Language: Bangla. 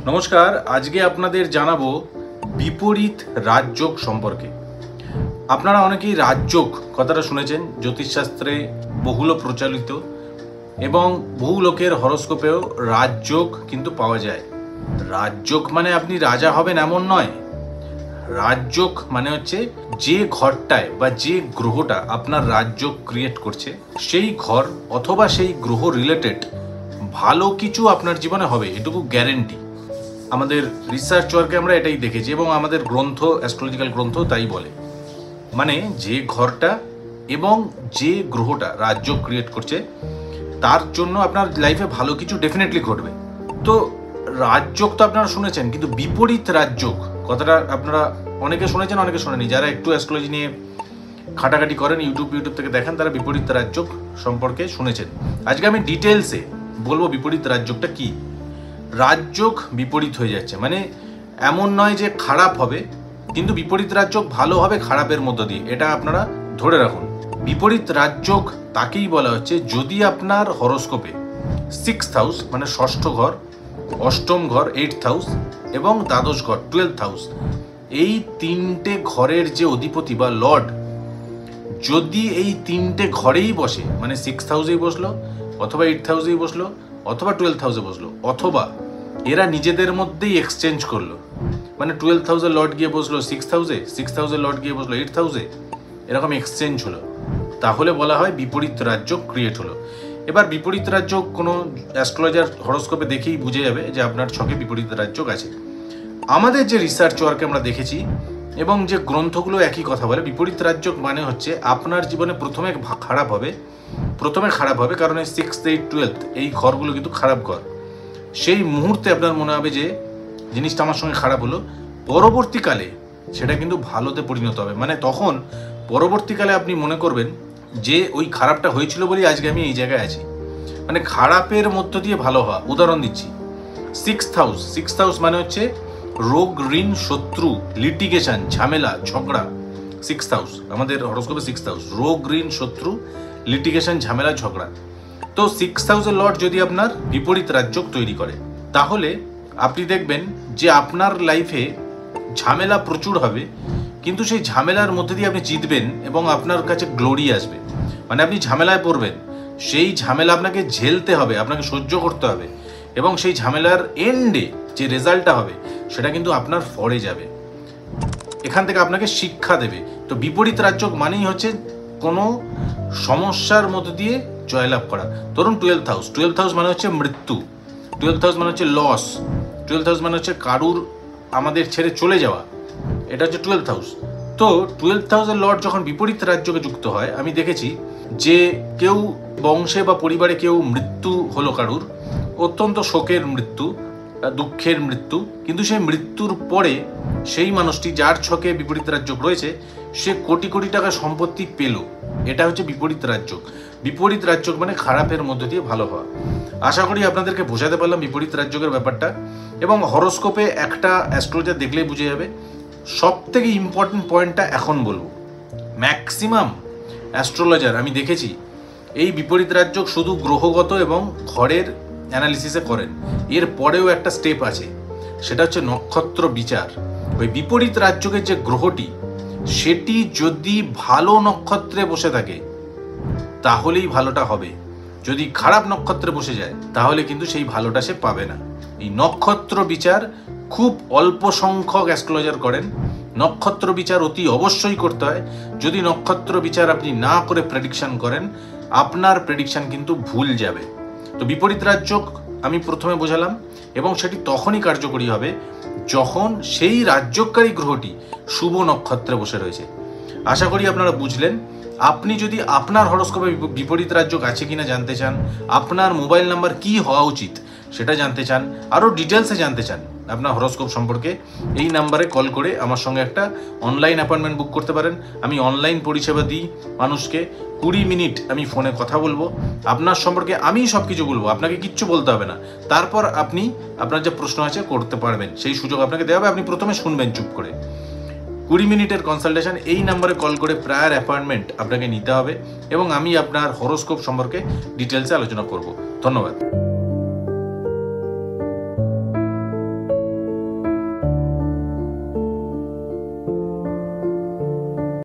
নমস্কার, আজকে আপনাদের জানাবো বিপরীত রাজযোগ সম্পর্কে। আপনারা অনেকেই রাজযোগ কথাটা শুনেছেন, জ্যোতিষশাস্ত্রে বহুল প্রচলিত এবং বহু লোকের হরোস্কোপেও রাজযোগ কিন্তু পাওয়া যায়। রাজযোগ মানে আপনি রাজা হবেন এমন নয়। রাজযোগ মানে হচ্ছে যে ঘরটায় বা যে গ্রহটা আপনার রাজযোগ ক্রিয়েট করছে সেই ঘর অথবা সেই গ্রহ রিলেটেড ভালো কিছু আপনার জীবনে হবে, এটুকু গ্যারেন্টি। আমাদের রিসার্চ ওয়ার্কে আমরা এটাই দেখেছি এবং আমাদের গ্রন্থ, অ্যাস্ট্রোলজিক্যাল গ্রন্থ তাই বলে। মানে যে ঘরটা এবং যে গ্রহটা রাজযোগ ক্রিয়েট করছে তার জন্য আপনার লাইফে ভালো কিছু ডেফিনেটলি ঘটবে। তো রাজযোগ তো আপনারা শুনেছেন, কিন্তু বিপরীত রাজযোগ কথাটা আপনারা অনেকে শুনেছেন, অনেকে শোনেনি। যারা একটু অ্যাস্ট্রোলজি নিয়ে খাটাখাটি করেন, ইউটিউব থেকে দেখেন, তারা বিপরীত রাজযোগ সম্পর্কে শুনেছেন। আজকে আমি ডিটেলসে বলবো বিপরীত রাজযোগটা কি। রাজযোগ বিপরীত হয়ে যাচ্ছে মানে এমন নয় যে খারাপ হবে, কিন্তু বিপরীত রাজযোগ ভালো হবে খারাপের মধ্য দিয়ে, এটা আপনারা ধরে রাখুন। বিপরীত রাজযোগ তাকেই বলা হচ্ছে যদি আপনার হরোস্কোপে 6th হাউস মানে ষষ্ঠ ঘর, অষ্টম ঘর 8th হাউস এবং দ্বাদশ ঘর 12th হাউস, এই তিনটে ঘরের যে অধিপতি বা লর্ড যদি এই তিনটে ঘরেই বসে, মানে 6th হাউসেই বসলো অথবা 8th হাউসেই বসলো অথবা 12th হাউসে বসলো, অথবা এরা নিজেদের মধ্যেই এক্সচেঞ্জ করলো, মানে 12th হাউসের লর্ড গিয়ে বসলো 6th হাউসে, 6th হাউসের লর্ড গিয়ে বসলো 8th হাউসে, এরকম এক্সচেঞ্জ হলো, তাহলে বলা হয় বিপরীত রাজযোগ ক্রিয়েট হলো। এবার বিপরীত রাজযোগ কোনো অ্যাস্ট্রোলজার হরোস্কোপে দেখেই বুঝে যাবে যে আপনার ছকে বিপরীত রাজযোগ আছে। আমাদের যে রিসার্চ ওয়ার্কে আমরা দেখেছি এবং যে গ্রন্থগুলো একই কথা বলে, বিপরীত রাজযোগ মানে হচ্ছে আপনার জীবনে প্রথমে খারাপ হবে কারণ এই 6th, 8th, 12th এই ঘরগুলো কিন্তু খারাপ ঘর। সেই মুহূর্তে আপনার মনে হবে যে জিনিসটা আমার সঙ্গে খারাপ হলো, পরবর্তীকালে সেটা কিন্তু ভালোতে পরিণত হবে। মানে তখন পরবর্তীকালে আপনি মনে করবেন যে ওই খারাপটা হয়েছিল বলেই আজকে আমি এই জায়গায় আছি। মানে খারাপের মধ্য দিয়ে ভালো হওয়া। উদাহরণ দিচ্ছি, 6th হাউস মানে হচ্ছে রোগ, ঋণ, শত্রু, লিটিগেশন, ঝামেলা, ঝগড়া। 6th হাউস আমাদের হরোস্কোপে 6th হাউস, রোগ, ঋণ, শত্রু, লিটিগেশন, ঝামেলা, ঝগড়া। তো 6th হাউসের লর্ড যদি আপনার বিপরীত রাজযোগ তৈরি করে, তাহলে আপনি দেখবেন যে আপনার লাইফে ঝামেলা প্রচুর হবে, কিন্তু সেই ঝামেলার মধ্যে দিয়ে আপনি জিতবেন এবং আপনার কাছে গ্লোরি আসবে। মানে আপনি ঝামেলায় পড়বেন, সেই ঝামেলা আপনাকে ঝেলতে হবে, আপনাকে সহ্য করতে হবে, এবং সেই ঝামেলার এন্ডে যে রেজাল্টটা হবে সেটা কিন্তু আপনার ফরে যাবে, এখান থেকে আপনাকে শিক্ষা দেবে। তো বিপরীত রাজযোগ মানেই হচ্ছে কোনো সমস্যার মধ্য দিয়ে জয়লাভ করা। ধরুন 12th হাউস মানে হচ্ছে মৃত্যু, 12th হাউস মানে হচ্ছে লস, 12th হাউস মানে হচ্ছে কারুর আমাদের ছেড়ে চলে যাওয়া, এটা হচ্ছে 12th হাউস। তো 12th হাউসের লর্ড যখন বিপরীত রাজযোগে যুক্ত হয়, আমি দেখেছি যে কেউ বংশে বা পরিবারে কেউ মৃত্যু হলো, কারুর অত্যন্ত শোকের মৃত্যু, দুঃখের মৃত্যু, কিন্তু সেই মৃত্যুর পরে সেই মানুষটি যার ছকে বিপরীত রাজযোগ রয়েছে সে কোটি কোটি টাকা সম্পত্তি পেল। এটা হচ্ছে বিপরীত রাজযোগ। বিপরীত রাজযোগ মানে খারাপের মধ্য দিয়ে ভালো হওয়া। আশা করি আপনাদেরকে বোঝাতে পারলাম বিপরীত রাজযোগের ব্যাপারটা, এবং হরোস্কোপে একটা অ্যাস্ট্রোলজার দেখলেই বুঝে যাবে। সব থেকে ইম্পর্টেন্ট পয়েন্টটা এখন বলবো, ম্যাক্সিমাম অ্যাস্ট্রোলজার আমি দেখেছি এই বিপরীত রাজযোগ শুধু গ্রহগত এবং ঘরের অ্যানালিসিসে করেন, এর পরেও একটা স্টেপ আছে, সেটা হচ্ছে নক্ষত্র বিচার। ওই বিপরীত রাজযোগের যে গ্রহটি সেটি যদি ভালো নক্ষত্রে বসে থাকে তাহলেই ভালোটা হবে, যদি খারাপ নক্ষত্রে বসে যায় তাহলে কিন্তু সেই ভালোটা সে পাবে না। এই নক্ষত্র বিচার খুব অল্প সংখ্যক অ্যাস্ট্রোলজার করেন। নক্ষত্র বিচার অতি অবশ্যই করতে হয়। যদি নক্ষত্র বিচার আপনি না করে প্রেডিকশন করেন, আপনার প্রেডিকশন কিন্তু ভুল যাবে। তো বিপরীত রাজযোগ আমি প্রথমে বোঝালাম, এবং সেটি তখনই কার্যকরী হবে যখন সেই রাজযোগকারী গ্রহটি শুভ নক্ষত্রে বসে রয়েছে। আশা করি আপনারা বুঝলেন। আপনি যদি আপনার হরোস্কোপে বিপরীত রাজযোগ আছে কিনা জানতে চান, আপনার মোবাইল নাম্বার কি হওয়া উচিত সেটা জানতে চান, আরও ডিটেলসে জানতে চান আপনার হরোস্কোপ সম্পর্কে, এই নাম্বারে কল করে আমার সঙ্গে একটা অনলাইন অ্যাপয়েন্টমেন্ট বুক করতে পারেন। আমি অনলাইন পরিষেবা দিই মানুষকে। 20 মিনিট আমি ফোনে কথা বলবো, আপনার সম্পর্কে আমি সব কিছু বলবো, আপনাকে কিচ্ছু বলতে হবে না। তারপর আপনি আপনার যে প্রশ্ন আছে করতে পারবেন, সেই সুযোগ আপনাকে দেওয়া হবে। আপনি প্রথমে শুনবেন চুপ করে। 20 মিনিটের কনসালটেশন, এই নাম্বারে কল করে প্রায়ার অ্যাপয়েন্টমেন্ট আপনাকে নিতে হবে, এবং আমি আপনার হরোস্কোপ সম্পর্কে ডিটেলসে আলোচনা করব। ধন্যবাদ।